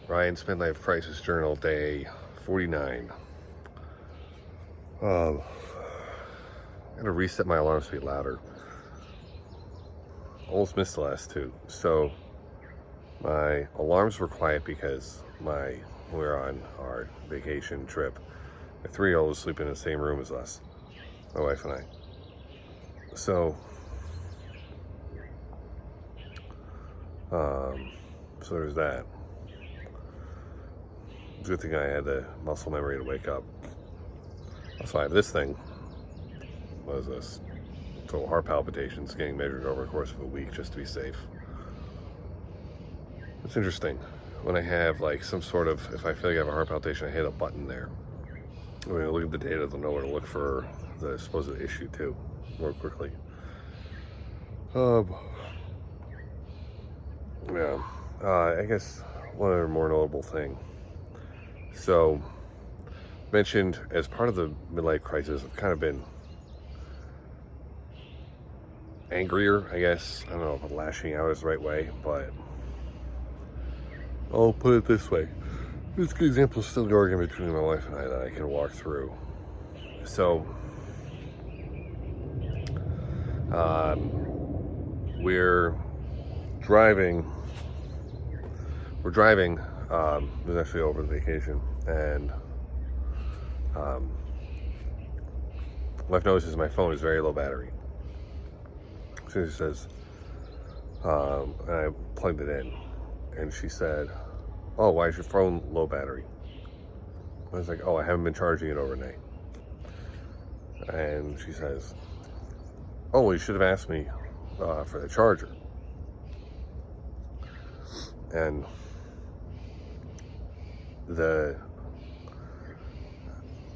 Ryan's Midlife Crisis Journal, day 49. I'm gonna reset my alarm to be louder. Almost missed the last two. So my alarms were quiet because we were on our vacation trip. My 3-year-old was sleeping in the same room as us, my wife and I. So there's that. It's a good thing I had the muscle memory to wake up. Also, I have this thing. What is this? So heart palpitations getting measured over the course of a week just to be safe. It's interesting. When I have like some sort of, if I feel like I have a heart palpitation, I hit a button there. When I look at the data, they'll know where to look for the supposed issue too, more quickly. Yeah. I guess one other more notable thing. So, mentioned as part of the midlife crisis, I've kind of been angrier, I guess. I don't know if lashing out is the right way, but I'll put it this way. This good example is still going between my wife and I that I can walk through. So, we're driving. It was actually over the vacation, and wife notices my phone is very low battery. So she says, and I plugged it in, and she said, "Oh, why is your phone low battery?" I was like, "Oh, I haven't been charging it overnight." And she says, "Oh, well, you should have asked me for the charger." And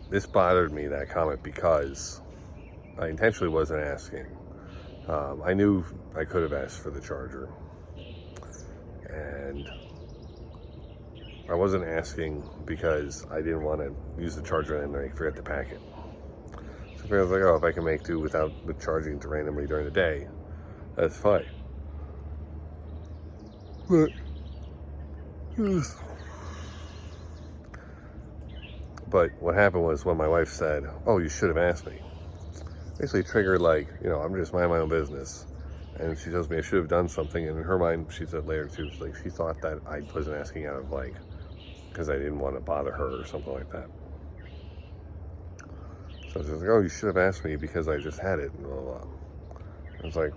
this bothered me, that comment, because I intentionally wasn't asking. I knew I could have asked for the charger, and I wasn't asking because I didn't want to use the charger and then forget to pack it. So I was like, oh, if I can make do with charging it randomly during the day, that's fine. But what happened was when my wife said, "Oh, you should have asked me," basically triggered, like, I'm just minding my own business. And she tells me I should have done something. And in her mind, she said later too, like she thought that I wasn't asking out of like, because I didn't want to bother her or something like that. So she was like, "Oh, you should have asked me because I just had it," and blah, blah, blah. I was like,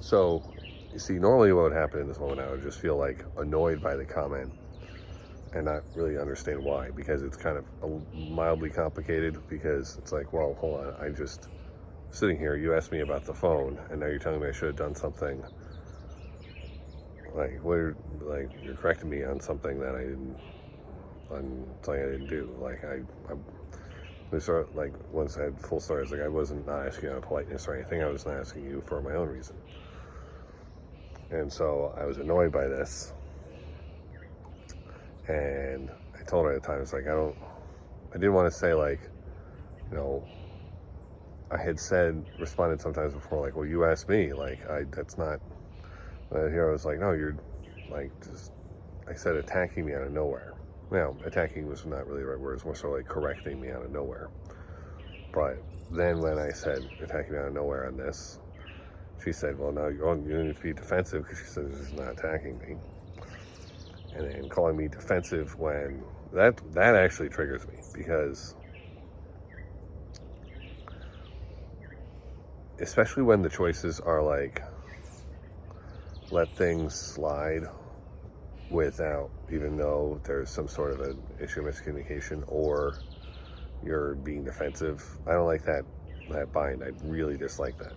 so you see, normally what would happen in this moment, I would just feel like annoyed by the comment and not really understand why, because it's kind of mildly complicated, because it's like, well, hold on, I just sitting here, you asked me about the phone, and now you're telling me I should have done something. Like, you're correcting me on something that I didn't, on something I didn't do. Like, like, once I had full story, it's like I wasn't not asking out of politeness or anything, I was not asking you for my own reason. And so I was annoyed by this. And I told her at the time, it's like, I didn't want to say, like, I had responded sometimes before, like, well, you asked me, like, that's not, here I was like, no, you're, like, just, I said attacking me out of nowhere. Now, attacking was not really the right word, it's more so like correcting me out of nowhere. But then when I said attacking me out of nowhere on this, she said, well, no, you need to be defensive, because she said this is not attacking me. And then calling me defensive, when that actually triggers me, because especially when the choices are like, let things slide without, even though there's some sort of an issue of miscommunication, or you're being defensive. I don't like that bind. I really dislike that.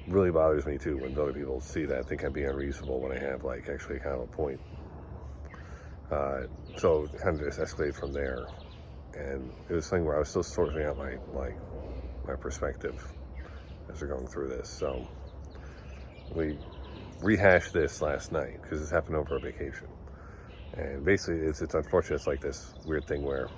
Really bothers me too when other people see that, think I'm being unreasonable when I have like actually kind of a point. So it kind of just escalated from there, and it was something where I was still sorting out my perspective as we're going through this. So we rehashed this last night because this happened over a vacation, and basically it's unfortunate. It's like this weird thing where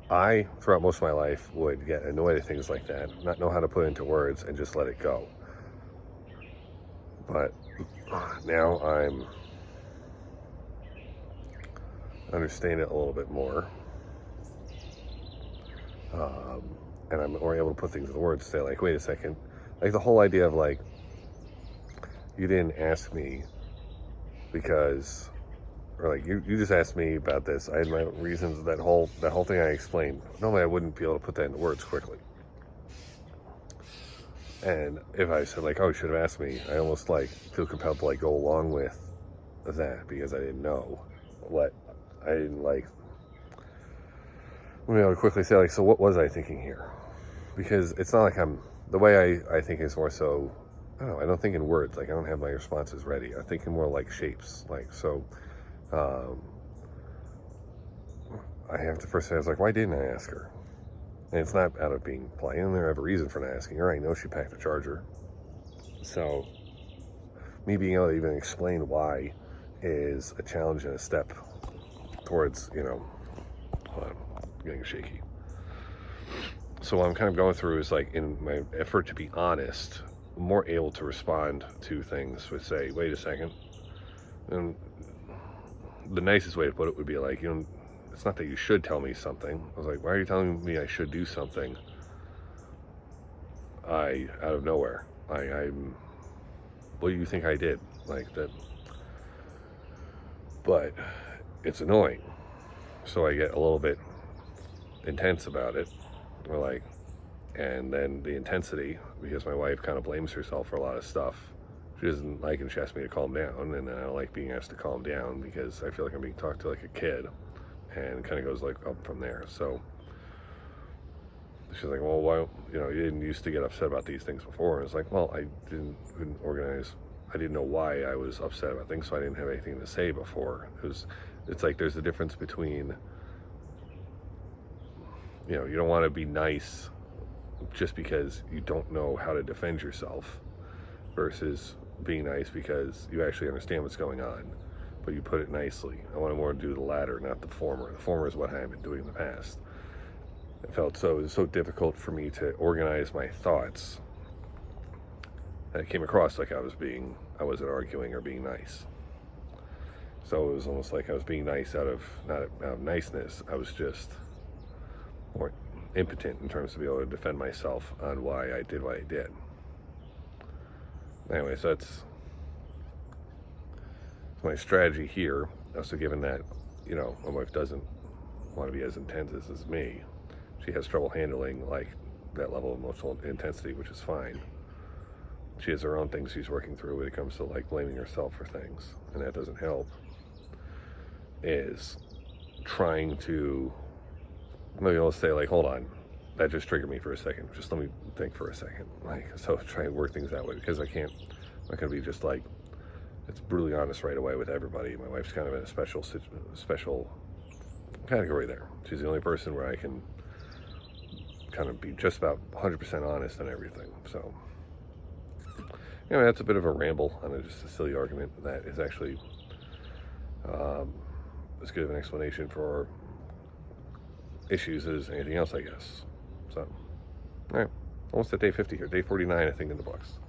I, throughout most of my life, would get annoyed at things like that, not know how to put it into words, and just let it go. But now I'm understanding it a little bit more. And I'm more able to put things into words, say like, wait a second. Like the whole idea of like, you didn't ask me because, or like you just asked me about this. I had my reasons. That whole thing I explained. Normally I wouldn't be able to put that into words quickly. And if I said like, oh, you should have asked me, I almost like feel compelled to like go along with that because I didn't know what I didn't like. I'm able to quickly say like, so what was I thinking here? Because it's not like the way I think is more so, I don't know, I don't think in words. Like I don't have my responses ready. I think in more like shapes. Like, so I have to first say, I was like, why didn't I ask her? And it's not out of being polite. I don't have a reason for not asking her. I know she packed the charger. So me being able to even explain why is a challenge and a step towards, hold on, getting shaky. So what I'm kind of going through is like, in my effort to be honest, more able to respond to things with say, wait a second. And the nicest way to put it would be like, it's not that you should tell me something. I was like, why are you telling me I should do something? Out of nowhere. I'm, what do you think I did? Like that. But it's annoying. So I get a little bit intense about it. Or like, and then the intensity, because my wife kind of blames herself for a lot of stuff. She doesn't like, and she asks me to calm down, and then I don't like being asked to calm down because I feel like I'm being talked to like a kid, and it kind of goes like up from there. So she's like, well, why, you didn't used to get upset about these things before. And it's like, well, I couldn't organize. I didn't know why I was upset about things, so I didn't have anything to say before. It's like there's a difference between, you don't want to be nice just because you don't know how to defend yourself versus being nice because you actually understand what's going on, but you put it nicely. I want to more do the latter, not the former. The former is what I have been doing in the past. It felt it was so difficult for me to organize my thoughts that it came across like I wasn't arguing or being nice. So it was almost like I was being nice not out of niceness. I was just more impotent in terms of being able to defend myself on why I did what I did. Anyway, so that's my strategy here. Also, given that, my wife doesn't want to be as intense as me. She has trouble handling like that level of emotional intensity, which is fine. She has her own things she's working through when it comes to like blaming herself for things, and that doesn't help. Is trying to maybe I'll say like, hold on, that just triggered me for a second. Just let me think for a second. Like, so try and work things that way because I'm not gonna be just like, it's brutally honest right away with everybody. My wife's kind of in a special category there. She's the only person where I can kind of be just about 100% honest on everything. So, that's a bit of a ramble on just a silly argument that is actually as good of an explanation for issues as anything else, I guess. So, all right, almost at day 50 here, day 49, I think, in the books.